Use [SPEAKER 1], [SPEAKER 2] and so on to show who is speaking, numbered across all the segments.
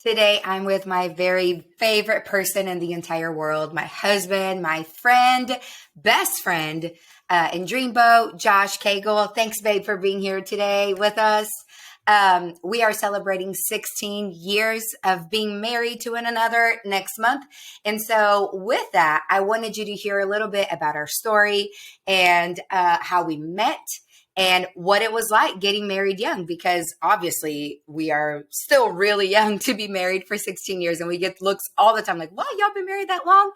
[SPEAKER 1] Today, I'm with my very favorite person in the entire world, my husband, my friend, best friend in Dreamboat, Josh Cagle. Thanks, babe, for being here today with us. We are celebrating 16 years of being married to one another next month. And so with that, I wanted you to hear a little bit about our story and how we met and what it was like getting married young, because obviously we are still really young to be married for 16 years. And we get looks all the time like, what, y'all been married that long?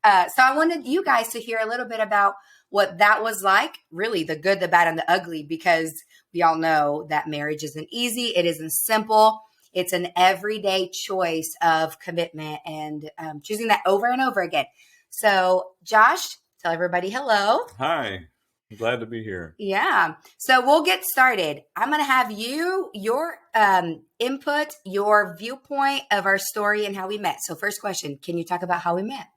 [SPEAKER 1] So I wanted you guys to hear a little bit about what that was like, really the good, the bad, and the ugly, because we all know that marriage isn't easy. It isn't simple. It's an everyday choice of commitment and choosing that over and over again. So Josh, tell everybody hello.
[SPEAKER 2] Hi. I'm glad to be here.
[SPEAKER 1] Yeah. So we'll get started. I'm going to have your input, your viewpoint of our story and how we met. So first question, can you talk about how we met?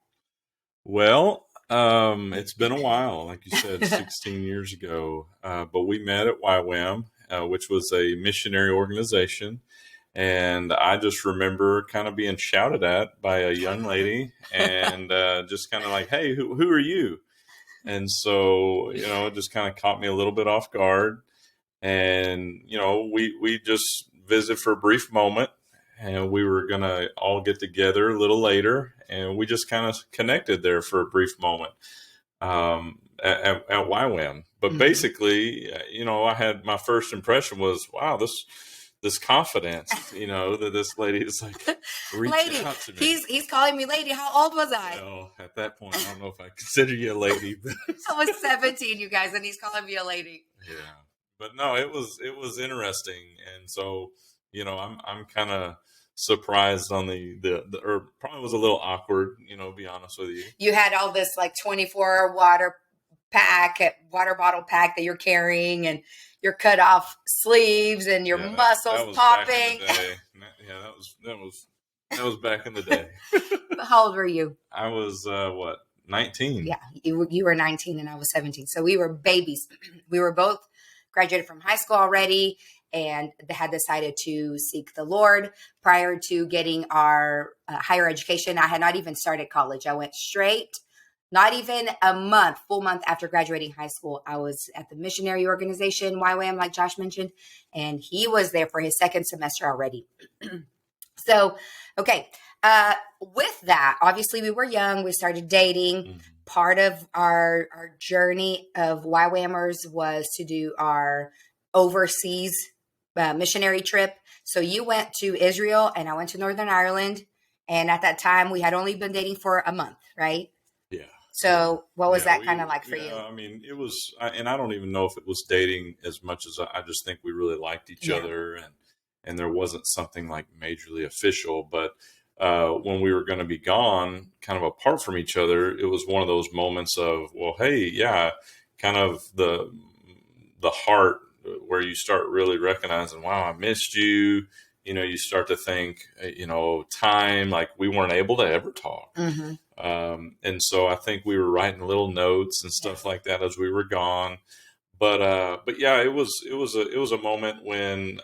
[SPEAKER 2] Well, it's been a while, like you said, 16 years ago, but we met at YWAM, which was a missionary organization. And I just remember kind of being shouted at by a young lady and just kind of like, hey, who are you? And so, it just kind of caught me a little bit off guard. And, we just visited for a brief moment and we were going to all get together a little later. And we just kind of connected there for a brief moment at YWAM. But basically, I had my first impression was, wow, this confidence, that this lady is like, reaching out to me.
[SPEAKER 1] He's calling me lady. How old was I?
[SPEAKER 2] Well, at that point, I don't know if I consider you a lady. But
[SPEAKER 1] I was 17, you guys, and he's calling me a lady.
[SPEAKER 2] Yeah, but no, it was interesting, and so I'm kind of surprised on the or probably was a little awkward, be honest with you.
[SPEAKER 1] You had all this like 24 water bottle pack that you're carrying, and your cut off sleeves and your muscles popping.
[SPEAKER 2] Yeah, that was back in the day.
[SPEAKER 1] How old were you?
[SPEAKER 2] I was 19.
[SPEAKER 1] Yeah, you were 19 and I was 17. So we were babies. We were both graduated from high school already and had decided to seek the Lord prior to getting our higher education. I had not even started college. I went straight. Not even a full month after graduating high school, I was at the missionary organization, YWAM, like Josh mentioned, and he was there for his second semester already. So, okay. With that, obviously we were young. We started dating. Mm-hmm. Part of our journey of YWAMers was to do our overseas missionary trip. So you went to Israel and I went to Northern Ireland. And at that time, we had only been dating for a month, right?
[SPEAKER 2] Yeah.
[SPEAKER 1] So what was that kind of like for you?
[SPEAKER 2] I mean, it was, and I don't even know if it was dating as much as I just think we really liked each other, and there wasn't something like majorly official. But when we were going to be gone, kind of apart from each other, it was one of those moments of, well, hey, yeah, kind of the heart where you start really recognizing, wow, I missed you. You start to think, time, like we weren't able to ever talk. Mm-hmm. And so I think we were writing little notes and stuff like that as we were gone. But yeah, it was a moment when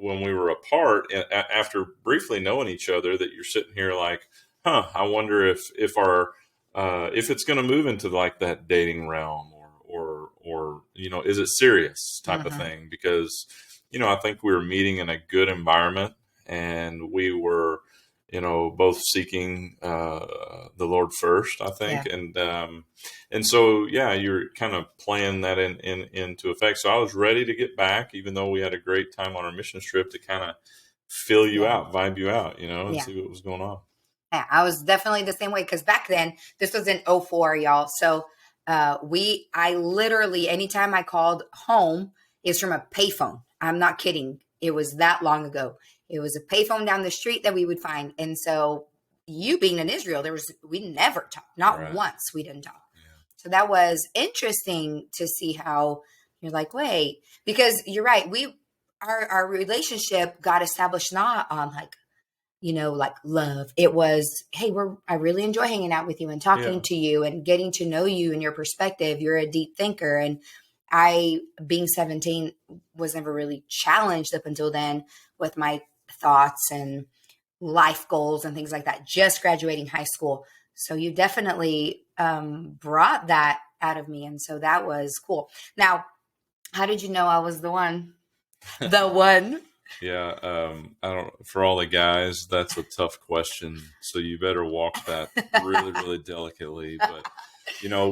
[SPEAKER 2] we were apart and after briefly knowing each other that you're sitting here like, I wonder if it's going to move into like that dating realm or is it serious type of thing? Because, I think we were meeting in a good environment and we were, both seeking the Lord first, I think. Yeah. And so, yeah, you're kind of playing that into effect. So I was ready to get back, even though we had a great time on our mission trip, to kind of fill you out, vibe you out, and see what was going on.
[SPEAKER 1] Yeah, I was definitely the same way. Cause back then this was in 2004, y'all. So I literally, anytime I called home is from a payphone. I'm not kidding. It was that long ago. It was a payphone down the street that we would find. And so you being in Israel, we never talked, not once we didn't talk. Yeah. So that was interesting to see how you're like, wait, because you're right. Our relationship got established not on like love. It was, hey, I really enjoy hanging out with you and talking to you and getting to know you and your perspective. You're a deep thinker. And I, being 17, was never really challenged up until then with my thoughts and life goals and things like that, just graduating high school. So you definitely brought that out of me. And so that was cool. Now, how did you know I was the one? The one?
[SPEAKER 2] Yeah, I don't. For all the guys, that's a tough question. So you better walk that really, really delicately. But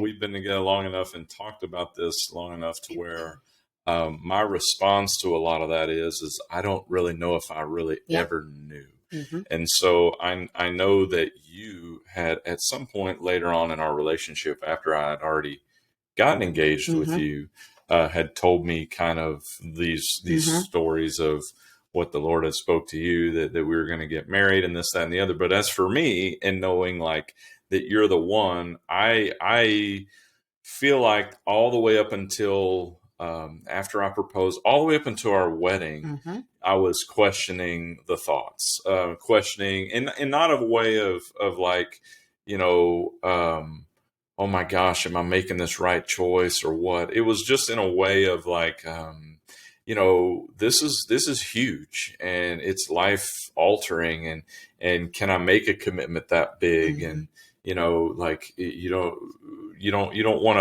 [SPEAKER 2] we've been together long enough and talked about this long enough to where my response to a lot of that is I don't really know if I really ever knew.
[SPEAKER 1] Mm-hmm.
[SPEAKER 2] And so I know that you had at some point later on in our relationship, after I had already gotten engaged with you, had told me kind of these stories of what the Lord had spoke to you, that we were going to get married and this, that, and the other. But as for me, and knowing like that you're the one, I feel like all the way up until after I proposed, all the way up until our wedding, I was questioning the thoughts, questioning, and not a way of like, oh my gosh, am I making this right choice or what? It was just in a way of like, this is huge and it's life altering, and can I make a commitment that big? And like you don't want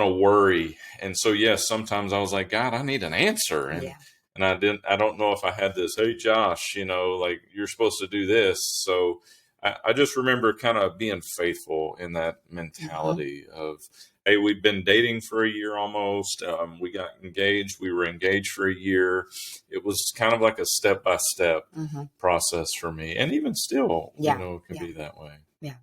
[SPEAKER 2] to worry. And so yes, sometimes I was like, God, I need an answer, and I don't know if I had this, hey Josh, like you're supposed to do this. So I just remember kind of being faithful in that mentality of, hey, we've been dating for a year almost. We got engaged. We were engaged for a year. It was kind of like a step-by-step process for me. And even still, it can be that way.
[SPEAKER 1] Yeah.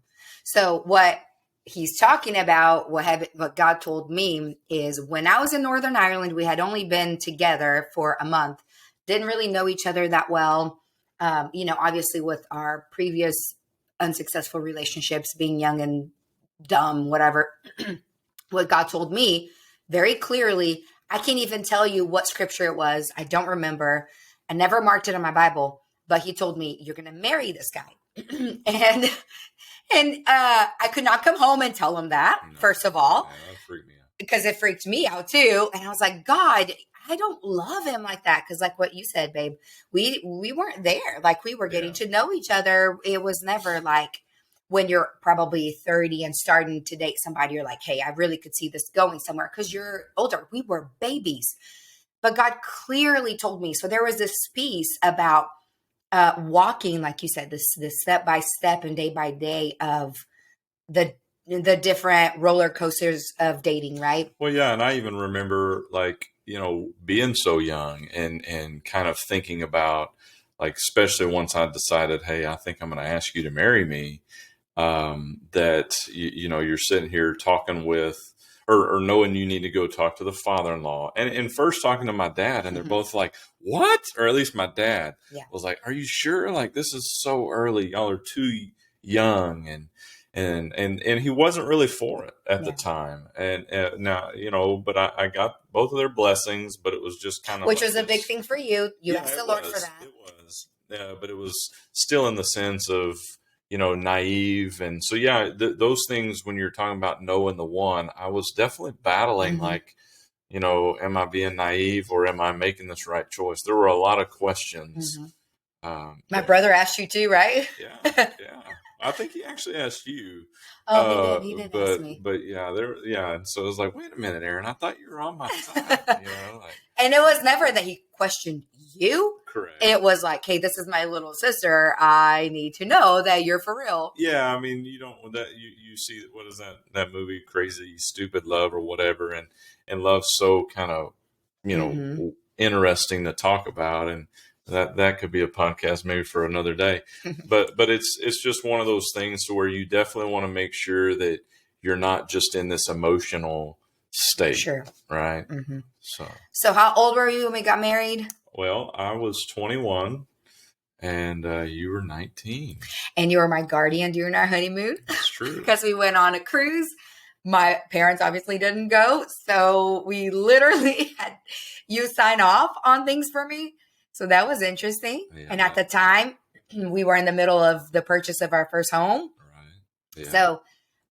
[SPEAKER 1] So what he's talking about, what God told me is when I was in Northern Ireland, we had only been together for a month, didn't really know each other that well. Obviously with our previous unsuccessful relationships, being young and dumb, whatever. What God told me very clearly, I can't even tell you what scripture it was. I don't remember. I never marked it in my Bible, but he told me, you're going to marry this guy. and I could not come home and tell him that, first of all,
[SPEAKER 2] that freaked me out.
[SPEAKER 1] Because it freaked me out too. And I was like, God, I don't love him like that. Cause like what you said, babe, we weren't there. Like we were getting to know each other. It was never like when you're probably 30 and starting to date somebody, you're like, hey, I really could see this going somewhere. Cause you're older. We were babies, but God clearly told me. So there was this piece about walking, like you said, this step by step and day by day of the different roller coasters of dating, right?
[SPEAKER 2] Well, yeah, and I even remember like, being so young and kind of thinking about like, especially once I decided, hey, I think I'm going to ask you to marry me, that, you're sitting here talking with, or knowing you need to go talk to the father-in-law and first talking to my dad, and they're both like, what? Or at least my dad was like, are you sure? Like, this is so early. Y'all are too young. And he wasn't really for it at the time. And now, but I got both of their blessings, but it was just kind of,
[SPEAKER 1] which was a big thing for you. You asked the Lord for that.
[SPEAKER 2] It was. Yeah. But it was still in the sense of, naive. And so, those things, when you're talking about knowing the one, I was definitely battling like, am I being naive or am I making this right choice? There were a lot of questions.
[SPEAKER 1] My brother asked you too, right?
[SPEAKER 2] Yeah. I think he actually asked you.
[SPEAKER 1] Oh, he did ask me.
[SPEAKER 2] But and so it was like, wait a minute, Aaron, I thought you were on my side.
[SPEAKER 1] And it was never that he questioned you.
[SPEAKER 2] Correct.
[SPEAKER 1] It was like, hey, this is my little sister. I need to know that you're for real.
[SPEAKER 2] Yeah, I mean, you don't that you see, what is that movie, Crazy Stupid Love or whatever, and love's so kind of interesting to talk about, and that could be a podcast maybe for another day. But it's just one of those things to where you definitely want to make sure that you're not just in this emotional state.
[SPEAKER 1] Sure.
[SPEAKER 2] Right.
[SPEAKER 1] So how old were you when we got married?
[SPEAKER 2] Well, I was 21 and you were 19.
[SPEAKER 1] And you were my guardian during our honeymoon.
[SPEAKER 2] That's true.
[SPEAKER 1] Because we went on a cruise. My parents obviously didn't go. So we literally had you sign off on things for me. So that was interesting. Yeah. And at the time, we were in the middle of the purchase of our first home.
[SPEAKER 2] Right. Yeah.
[SPEAKER 1] So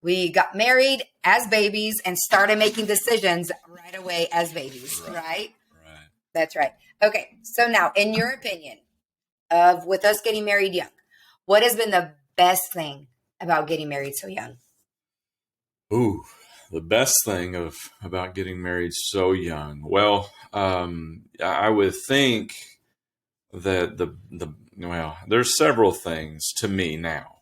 [SPEAKER 1] we got married as babies and started making decisions right away as babies, right?
[SPEAKER 2] Right.
[SPEAKER 1] That's right. Okay. So now, in your opinion, of with us getting married young, what has been the best thing about getting married so young?
[SPEAKER 2] Ooh, the best thing about getting married so young. Well, I would think that there's several things to me now.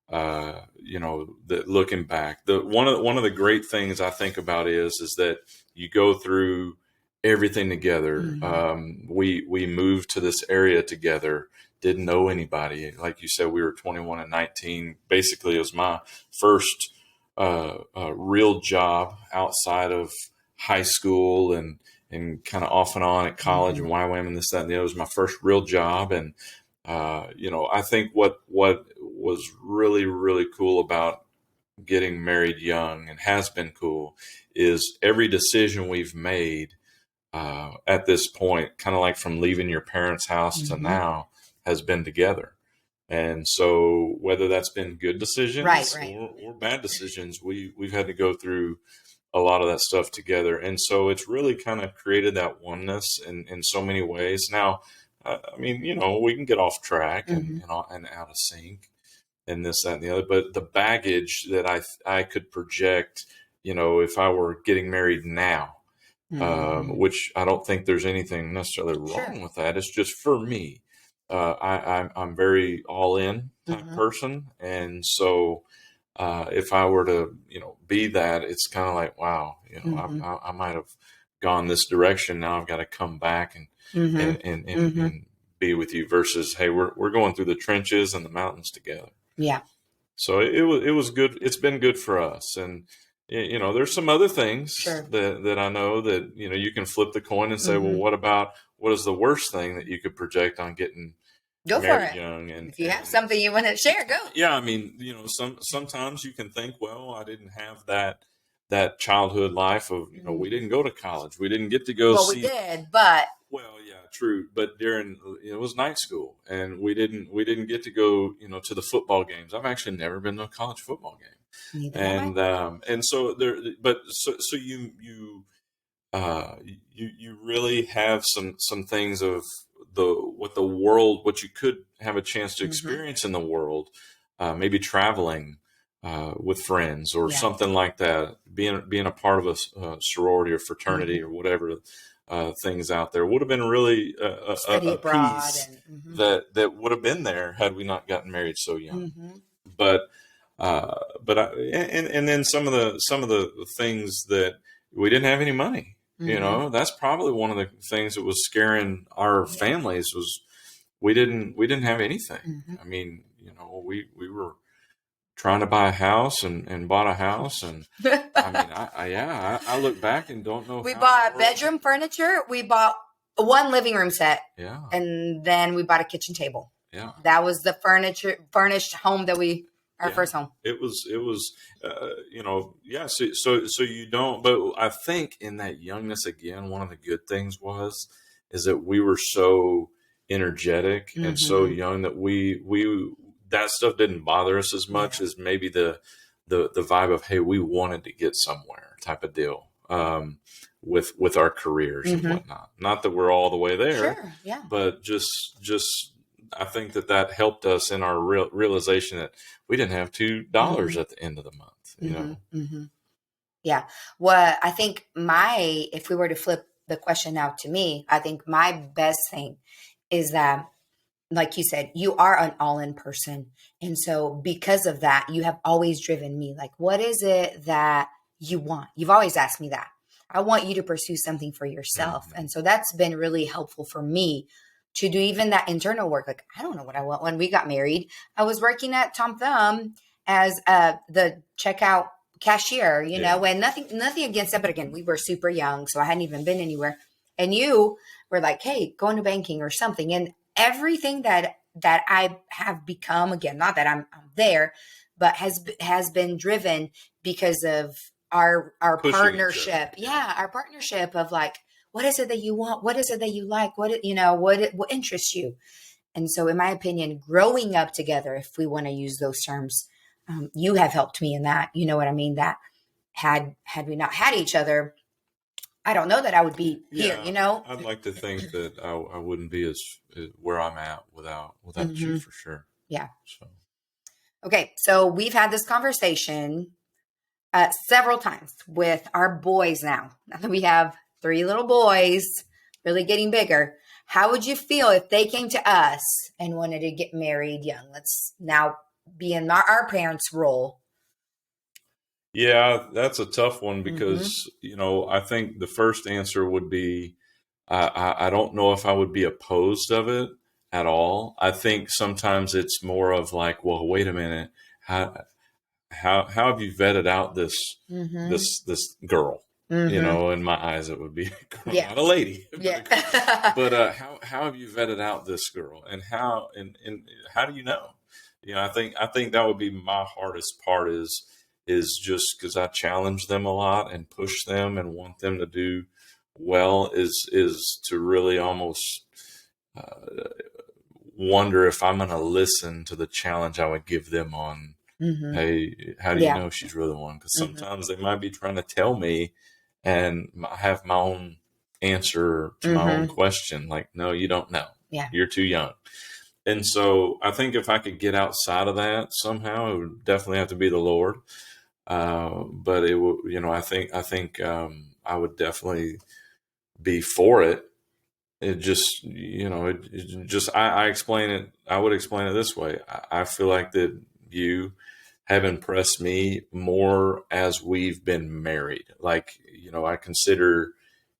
[SPEAKER 2] That looking back, the one of the great things I think about is that you go through everything together. We moved to this area together. Didn't know anybody. Like you said, we were 21 and 19. Basically, it was my first real job outside of high school and kind of off and on at college and YWAM and this, that, and the other. It was my first real job. And, I think what was really, really cool about getting married young and has been cool is every decision we've made at this point, kind of like from leaving your parents' house to now, has been together. And so whether that's been good decisions
[SPEAKER 1] Right.
[SPEAKER 2] or bad decisions, we've had to go through a lot of that stuff together. And so it's really kind of created that oneness in so many ways. Now, we can get off track and out of sync and this, that, and the other, but the baggage that I could project, if I were getting married now, which I don't think there's anything necessarily wrong with that. It's just for me. I'm very all in type person. And so, if I were to, be that, it's kind of like, wow, I might have gone this direction. Now I've got to come back and be with you versus, hey, we're going through the trenches and the mountains together.
[SPEAKER 1] Yeah.
[SPEAKER 2] So it was good. It's been good for us. And, there's some other things that I know that, you can flip the coin and say, well, what is the worst thing that you could project on getting married young? And
[SPEAKER 1] if you have something you want to share, go.
[SPEAKER 2] Yeah. Sometimes you can think, well, I didn't have that childhood life of, we didn't go to college. We didn't get to go see.
[SPEAKER 1] We did, but.
[SPEAKER 2] Well, yeah, true. But it was night school and we didn't get to go, to the football games. I've actually never been to a college football game. And so there, but so you really have some things of what you could have a chance to experience in the world, maybe traveling with friends or something like that, being a part of a sorority or fraternity or whatever things out there would have been really a piece that would have been there had we not gotten married so young. And then some of the things that we didn't have any money. That's probably one of the things that was scaring our families was we didn't have anything. I mean, we were trying to buy a house and bought a house. And I look back and don't know.
[SPEAKER 1] We bought bedroom furniture. We bought one living room set.
[SPEAKER 2] Yeah.
[SPEAKER 1] And then we bought a kitchen table.
[SPEAKER 2] Yeah.
[SPEAKER 1] That was the furnished home that our first home.
[SPEAKER 2] It was, So you don't, but I think in that youngness, again, one of the good things is that we were so energetic and so young that that stuff didn't bother us as much as maybe the vibe of, hey, we wanted to get somewhere type of deal, with our careers and whatnot. Not that we're all the way there, but just, I think that helped us in our realization that we didn't have $2 at the end of the month,
[SPEAKER 1] Yeah. Well, I think if we were to flip the question out to me, I think my best thing is that, like you said, you are an all-in person. And so because of that, you have always driven me. Like, what is it that you want? You've always asked me that. I want you to pursue something for yourself. And so that's been really helpful for me to do even that internal work. Like, I don't know what I want. When we got married, I was working at Tom Thumb as the checkout cashier, and nothing against that. But again, we were super young, so I hadn't even been anywhere. And you were like, hey, go into banking or something. And everything that I have become, again, not that I'm there, but has been driven because of our partnership. Yeah, our partnership of like, what is it that you want? What is it that you like? What interests you? And so, in my opinion, growing up together, if we want to use those terms, you have helped me in that. You know what I mean? That had we not had each other, I don't know that I would be here,
[SPEAKER 2] Yeah,
[SPEAKER 1] you know?
[SPEAKER 2] I'd like to think that I wouldn't be as where I'm at without you
[SPEAKER 1] Hmm.
[SPEAKER 2] for sure.
[SPEAKER 1] Yeah.
[SPEAKER 2] So
[SPEAKER 1] Okay. So we've had this conversation several times with our boys now. Now that we have three little boys, really getting bigger. How would you feel if they came to us and wanted to get married young? Let's now be in our parents' role.
[SPEAKER 2] yeah, that's a tough one
[SPEAKER 1] Hmm.
[SPEAKER 2] because I think the first answer would be I don't know if I would be opposed of it at all. I think sometimes it's more of like, well, wait a minute, how how have you vetted out
[SPEAKER 1] Hmm.
[SPEAKER 2] this girl?
[SPEAKER 1] Hmm.
[SPEAKER 2] In my eyes, it would be a girl,
[SPEAKER 1] Yeah.
[SPEAKER 2] not a lady, but
[SPEAKER 1] Yeah.
[SPEAKER 2] but how have you vetted out this girl, and how do you know? I think that would be my hardest part is just because I challenge them a lot and push them and want them to do well is to really almost uh, wonder if I'm going to listen to the challenge I would give them on,
[SPEAKER 1] Hmm.
[SPEAKER 2] hey, how do you
[SPEAKER 1] Yeah.
[SPEAKER 2] know she's really the one? Because
[SPEAKER 1] Hmm.
[SPEAKER 2] sometimes they might be trying to tell me, and I have my own answer to my own
[SPEAKER 1] Hmm.
[SPEAKER 2] question. Like, no, you don't know.
[SPEAKER 1] Yeah.
[SPEAKER 2] You're too young. And so I think if I could get outside of that somehow, it would definitely have to be the Lord. But it would, I think I would definitely be for it. It just, it just, I explain it. I would explain it this way. I feel like that you have impressed me more as we've been married. Like, I consider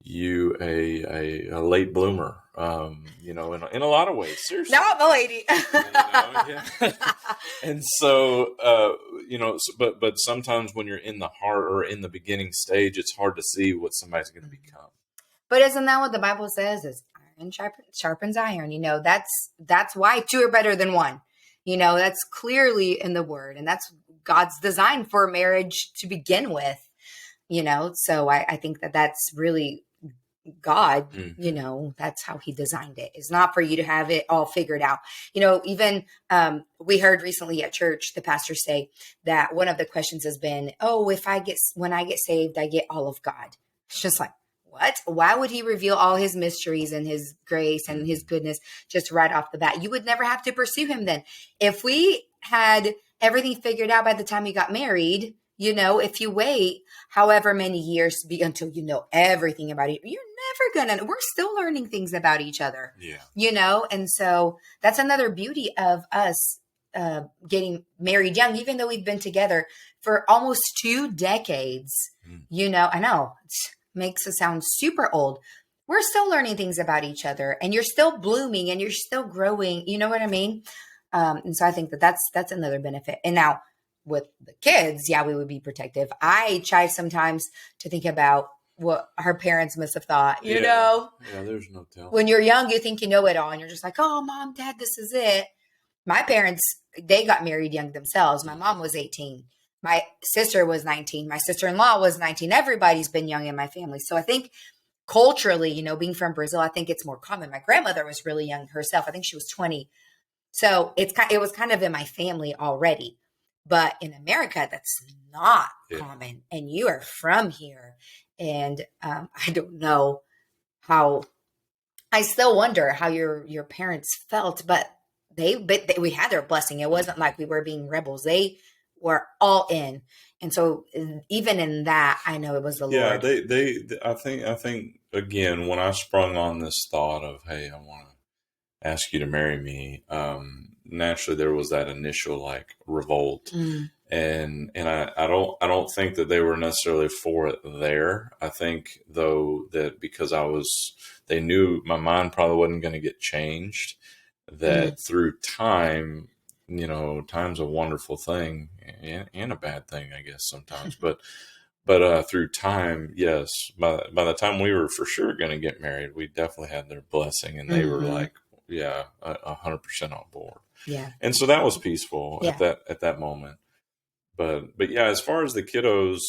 [SPEAKER 2] you a late bloomer, in a lot of ways,
[SPEAKER 1] Now
[SPEAKER 2] seriously.
[SPEAKER 1] I'm a lady.
[SPEAKER 2] Yeah. And so, but sometimes when you're in the heart or in the beginning stage, it's hard to see what somebody's going to become.
[SPEAKER 1] But isn't that what the Bible says? Is iron sharpens iron. That's why two are better than one. That's clearly in the word, and that's God's design for marriage to begin with. So I think that that's really God.
[SPEAKER 2] Hmm.
[SPEAKER 1] That's how He designed it. It's not for you to have it all figured out. Even we heard recently at church the pastor say that one of the questions has been, "Oh, if when I get saved, I get all of God." It's just like, what? Why would He reveal all His mysteries and His grace and His goodness just right off the bat? You would never have to pursue Him then. If we had everything figured out by the time we got married, if you wait however many years until you know everything about it, you're we're still learning things about each other,
[SPEAKER 2] Yeah.
[SPEAKER 1] and so that's another beauty of us getting married young, even though we've been together for almost 2 decades.
[SPEAKER 2] Mm.
[SPEAKER 1] I know it makes us sound super old. We're still learning things about each other, and you're still blooming and you're still growing. You know what I mean? And so I think that that's another benefit. And now with the kids, yeah, we would be protective. I try sometimes to think about what her parents must have thought,
[SPEAKER 2] Yeah. Yeah. There's no telling.
[SPEAKER 1] when you're young, you think you know it all and you're just like, oh, mom, dad, this is it. My parents, they got married young themselves. My mom was 18. My sister was 19. My sister-in-law was 19. Everybody's been young in my family. So I think culturally, being from Brazil, I think it's more common. My grandmother was really young herself. I think she was 20. So it was kind of in my family already. But in America, that's not
[SPEAKER 2] Yeah.
[SPEAKER 1] common. And you are from here. And I don't know how. I still wonder how your parents felt, but we had their blessing. It wasn't like we were being rebels. They were all in. And so even in that, I know it was the
[SPEAKER 2] Yeah,
[SPEAKER 1] Lord.
[SPEAKER 2] I think again, when I sprung on this thought of, hey, I want to ask you to marry me, naturally there was that initial like revolt,
[SPEAKER 1] Mm,
[SPEAKER 2] and I don't think that they were necessarily for it there. I think though that because they knew my mind probably wasn't going to get changed,
[SPEAKER 1] mm,
[SPEAKER 2] that through time, time's a wonderful thing and a bad thing, I guess sometimes, but through time, yes, by the time we were for sure going to get married, we definitely had their blessing, and they were
[SPEAKER 1] hmm.
[SPEAKER 2] like, yeah, 100% on board.
[SPEAKER 1] Yeah.
[SPEAKER 2] And so that was peaceful at
[SPEAKER 1] Yeah.
[SPEAKER 2] that moment. But yeah, as far as the kiddos,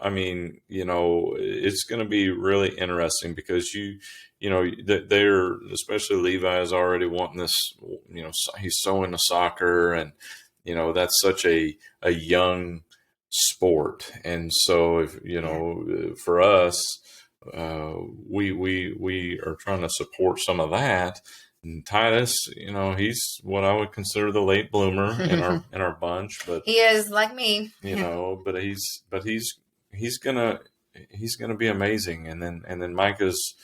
[SPEAKER 2] I mean, it's going to be really interesting because they're, especially Levi is already wanting this. He's so into soccer, and that's such a young sport. And so if
[SPEAKER 1] Yeah.
[SPEAKER 2] for us, we are trying to support some of that. And Titus, he's what I would consider the late bloomer in our bunch, but
[SPEAKER 1] He is like me.
[SPEAKER 2] he's gonna be amazing. And then Micah's,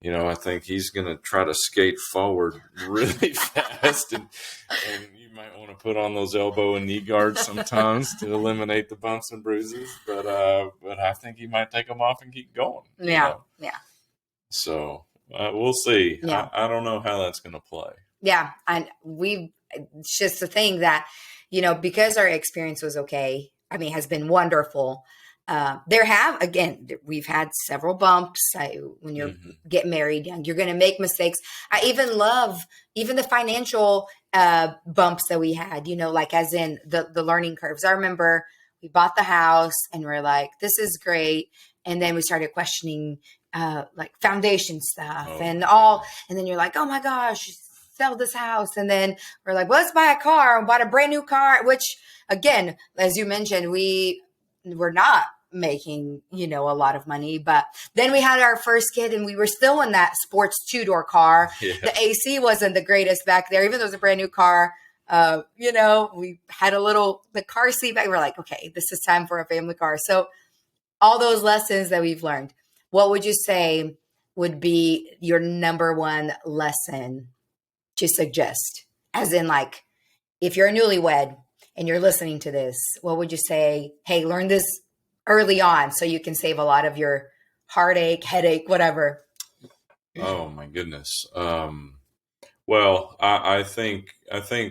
[SPEAKER 2] I think he's gonna try to skate forward really fast, and you might want to put on those elbow and knee guards sometimes to eliminate the bumps and bruises. But I think he might take them off and keep going.
[SPEAKER 1] Yeah, yeah.
[SPEAKER 2] So we'll see.
[SPEAKER 1] Yeah.
[SPEAKER 2] I don't know how that's gonna play.
[SPEAKER 1] Yeah, and it's just the thing that, because our experience was okay, I mean, has been wonderful. We've had several bumps. When you get married young, you're going to make mistakes. I even love the financial bumps that we had, like as in the learning curves. I remember we bought the house and we're like, this is great. And then we started questioning like foundation stuff and then you're like, oh my gosh, sell this house. And then we're like, well, let's buy a car. We bought a brand new car, which again, as you mentioned, we were not making, a lot of money. But then we had our first kid and we were still in that sports 2-door car. Yeah. The AC wasn't the greatest back there, even though it was a brand new car. We had the car seat back. We're like, okay, this is time for a family car. So all those lessons that we've learned, what would you say would be your number one lesson to suggest? As in, like, if you're a newlywed and you're listening to this, what would you say? Hey, learn this early on so you can save a lot of your heartache, headache, whatever.
[SPEAKER 2] Oh my goodness. Well, I think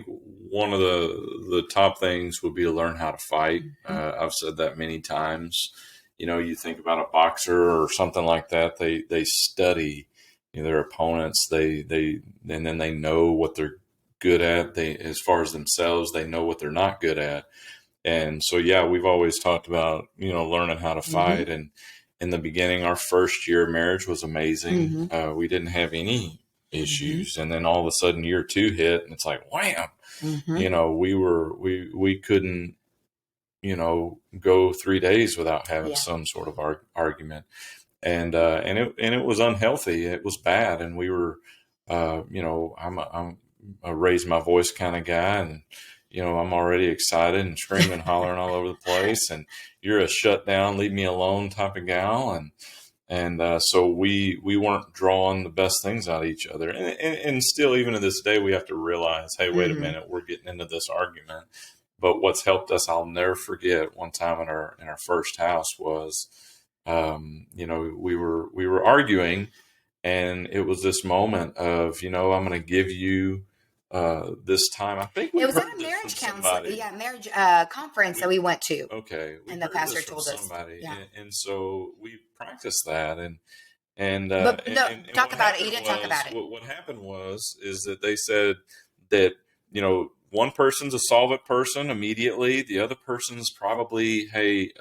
[SPEAKER 2] one of the top things would be to learn how to fight. I've said that many times. You think about a boxer or something like that. They study their opponents. And then they know what they're good at. As far as themselves, they know what they're not good at. And so, yeah, we've always talked about, learning how to fight. And in the beginning, our first year of marriage was amazing. We didn't have any issues. And then all of a sudden year 2 hit and it's like, wham, we couldn't, go 3 days without having some sort of argument. And it was unhealthy. It was bad. And we were, I'm a raise my voice kind of guy, and I'm already excited and screaming, hollering all over the place. And you're a shut down, leave me alone type of gal. And so we weren't drawing the best things out of each other. And still, even to this day, we have to realize, hey, wait a minute, we're getting into this argument. But what's helped us, I'll never forget, one time in our first house was, we were arguing, and it was this moment of, I'm going to give you this time. I think it was at a marriage
[SPEAKER 1] marriage conference that we went to.
[SPEAKER 2] Okay,
[SPEAKER 1] and the pastor told us
[SPEAKER 2] somebody, and so we practiced that, and
[SPEAKER 1] talk about it. You didn't talk about it.
[SPEAKER 2] What happened is that they said that one person's a solve it person immediately. The other person's probably, hey,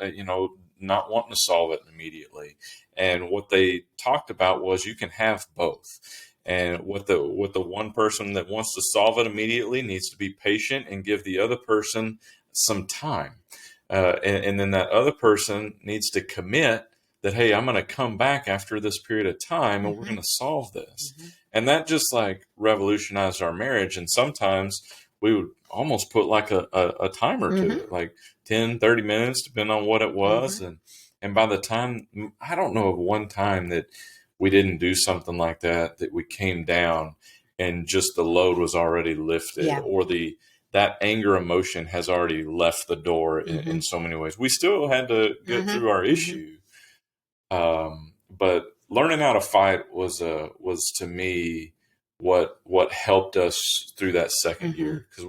[SPEAKER 2] not wanting to solve it immediately. And what they talked about was you can have both. And what the one person that wants to solve it immediately needs to be patient and give the other person some time. And then that other person needs to commit that, hey, I'm going to come back after this period of time and we're going to solve this. And that just like revolutionized our marriage. And sometimes we would almost put like a timer to it, like 10, 30 minutes, depending on what it was. And by the time, I don't know of one time that we didn't do something like that we came down and just the load was already lifted, or that anger emotion has already left the door in so many ways. We still had to get through our issue. But learning how to fight was to me what helped us through that second year, because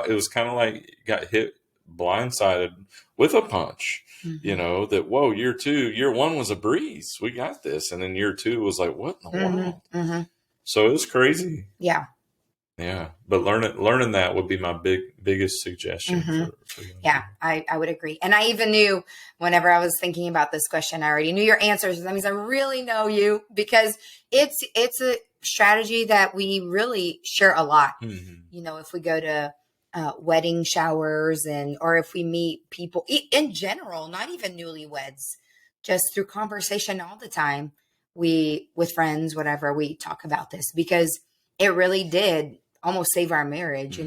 [SPEAKER 2] it was kind of like got hit blindsided with a punch, that, whoa, year 1 was a breeze, we got this, and then year 2 was like, what in the world? So it was crazy.
[SPEAKER 1] Yeah
[SPEAKER 2] But learning that would be my biggest suggestion for you.
[SPEAKER 1] I would agree. And I even knew, whenever I was thinking about this question, I already knew your answers. That means I really know you, because it's a strategy that we really share a lot. If we go to wedding showers or if we meet people in general, not even newlyweds, just through conversation all the time, with friends, whatever, we talk about this because it really did almost save our marriage,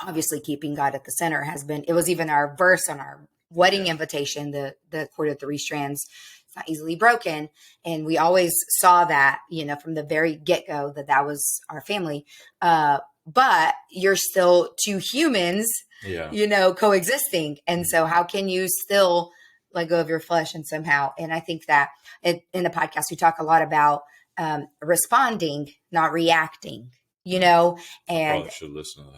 [SPEAKER 1] obviously keeping God at the center it was even our verse on our wedding invitation, the cord of 3 strands, it's not easily broken. And we always saw that, from the very get-go that was our family. But you're still 2 humans, coexisting. And so how can you still let go of your flesh and somehow, and I think that in the podcast, we talk a lot about responding, not reacting. And
[SPEAKER 2] probably should listen to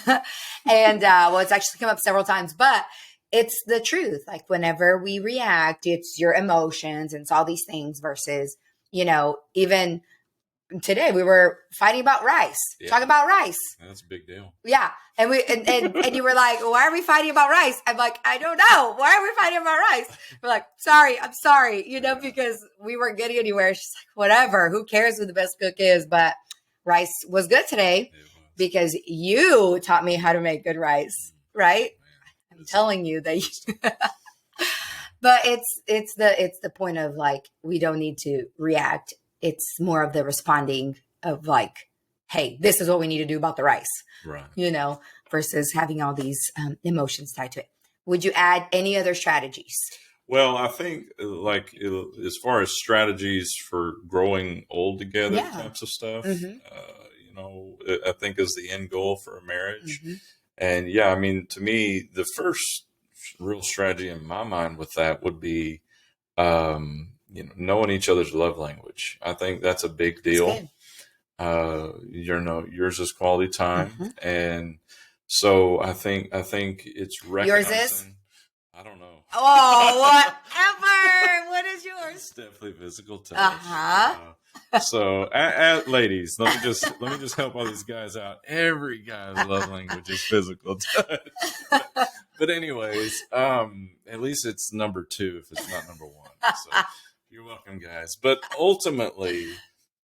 [SPEAKER 1] that. And it's actually come up several times, but it's the truth. Like whenever we react, it's your emotions and it's all these things versus, even today we were fighting about rice, talking about rice.
[SPEAKER 2] That's a big deal.
[SPEAKER 1] Yeah. And and you were like, why are we fighting about rice? I'm like, I don't know. Why are we fighting about rice? We're like, I'm sorry, because we weren't getting anywhere. She's like, whatever, who cares who the best cook is? But rice was good today because you taught me how to make good rice, right? I'm telling you that but it's the point of like, we don't need to react. It's more of the responding of like, hey, this is what we need to do about the rice,
[SPEAKER 2] right?
[SPEAKER 1] Versus having all these emotions tied to it. Would you add any other strategies?
[SPEAKER 2] Well, I think like as far as strategies for growing old together types of stuff, I think is the end goal for a marriage. And I mean, to me, the first real strategy in my mind with that would be, knowing each other's love language. I think that's a big deal. Yours is quality time. And so I think it's recognizing.
[SPEAKER 1] Yours is?
[SPEAKER 2] I don't know.
[SPEAKER 1] Oh, whatever. What is yours?
[SPEAKER 2] It's definitely physical touch. So, ladies, let me just help all these guys out. Every guy's love language is physical touch. But anyways, at least it's number 2 if it's not number 1. So you're welcome, guys. But ultimately,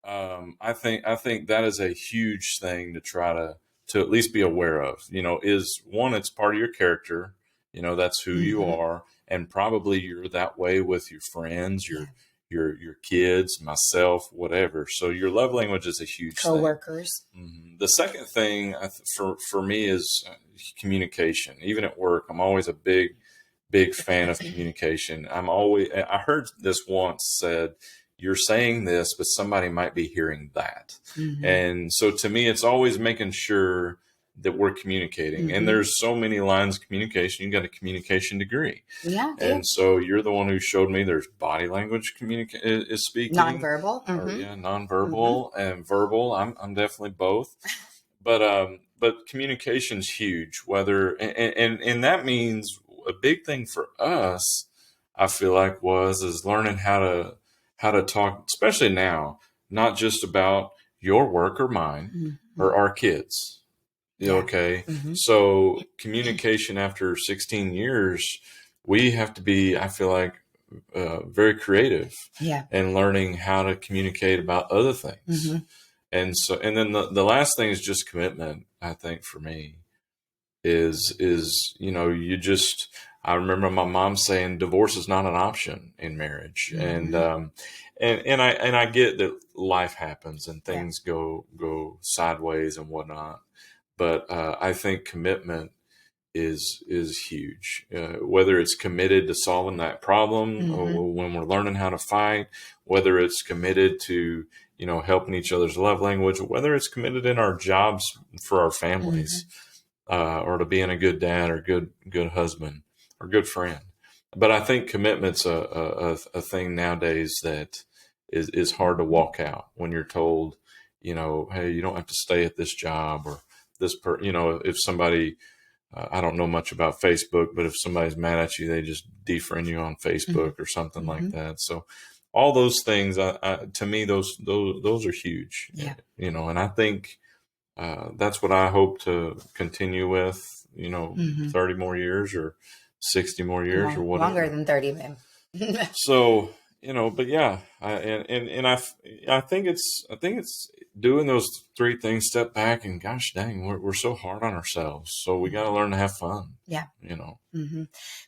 [SPEAKER 2] I think that is a huge thing to try to at least be aware of. Is one, it's part of your character. That's who you are, and probably you're that way with your friends, your kids, myself, whatever. So your love language is a huge
[SPEAKER 1] coworkers.
[SPEAKER 2] Thing. The second thing for me is communication. Even at work, I'm always a big fan of communication. I heard this once said, you're saying this, but somebody might be hearing that. And so to me, it's always making sure that we're communicating. And there's so many lines of communication. You got a communication degree.
[SPEAKER 1] Yeah.
[SPEAKER 2] And so you're the one who showed me there's body language is speaking.
[SPEAKER 1] Nonverbal.
[SPEAKER 2] Nonverbal and verbal. I'm definitely both. But communication's huge, and that means a big thing for us, I feel like is learning how to talk, especially now, not just about your work or mine or our kids. Okay. So communication after 16 years, we have to be, I feel like, very creative and learning how to communicate about other things. And then the last thing is just commitment. I think for me is, I remember my mom saying divorce is not an option in marriage. And I get that life happens and things go sideways and whatnot. But I think commitment is huge. Whether it's committed to solving that problem or when we're learning how to fight, whether it's committed to helping each other's love language, or whether it's committed in our jobs for our families, or to being a good dad or good husband or good friend. But I think commitment's a thing nowadays that is hard to walk out when you're told, hey, you don't have to stay at this job, or if somebody, I don't know much about Facebook, but if somebody's mad at you, they just defriend you on Facebook or something like that. So all those things, to me, those are huge. And I think that's what I hope to continue with. 30 more years or 60 more years or whatever.
[SPEAKER 1] Longer than 30, man.
[SPEAKER 2] So but yeah, I think it's doing those three things. Step back and gosh dang, we're so hard on ourselves. So we got to learn to have fun.
[SPEAKER 1] Yeah.
[SPEAKER 2] Mm-hmm.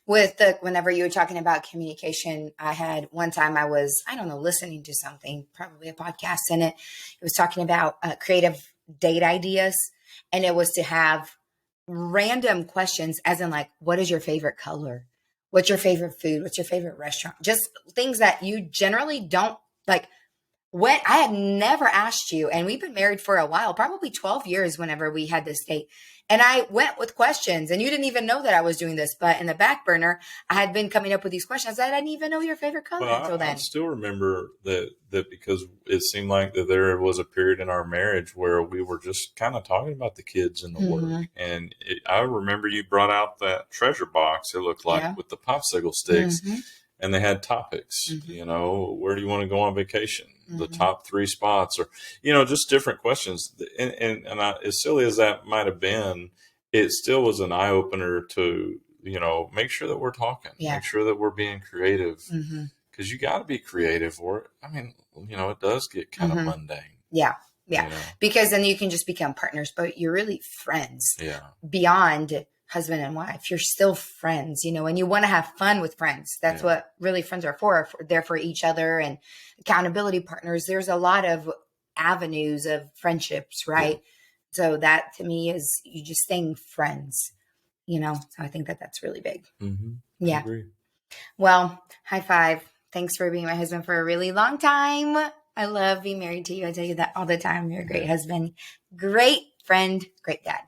[SPEAKER 1] Whenever you were talking about communication, I had one time I don't know, listening to something, probably a podcast, and it was talking about creative date ideas, and it was to have random questions, as in like, what is your favorite color? What's your favorite food? What's your favorite restaurant? Just things that you generally don't like. When I had never asked you, and we've been married for a while, probably 12 years whenever we had this date. And I went with questions, and you didn't even know that I was doing this. But in the back burner, I had been coming up with these questions. I didn't even know your favorite color until
[SPEAKER 2] Well, I
[SPEAKER 1] then.
[SPEAKER 2] still remember that because it seemed like that there was a period in our marriage where we were just kind of talking about the kids and the work. And I remember you brought out that treasure box, it looked like, with the popsicle sticks. And they had topics, where do you want to go on vacation? The top 3 spots, or, just different questions. And as silly as that might have been, it still was an eye opener to, make sure that we're talking, make sure that we're being creative, because you got to be creative, or, it does get kind of mundane.
[SPEAKER 1] Yeah. Because then you can just become partners, but you're really friends beyond husband and wife. You're still friends, and you want to have fun with friends. That's what really friends are for. They're for each other, and accountability partners. There's a lot of avenues of friendships, right? So that to me is you just staying friends, so I think that's really big.
[SPEAKER 2] I agree.
[SPEAKER 1] Well, high five. Thanks for being my husband for a really long time. I love being married to you. I tell you that all the time. You're a great husband, great friend, great dad.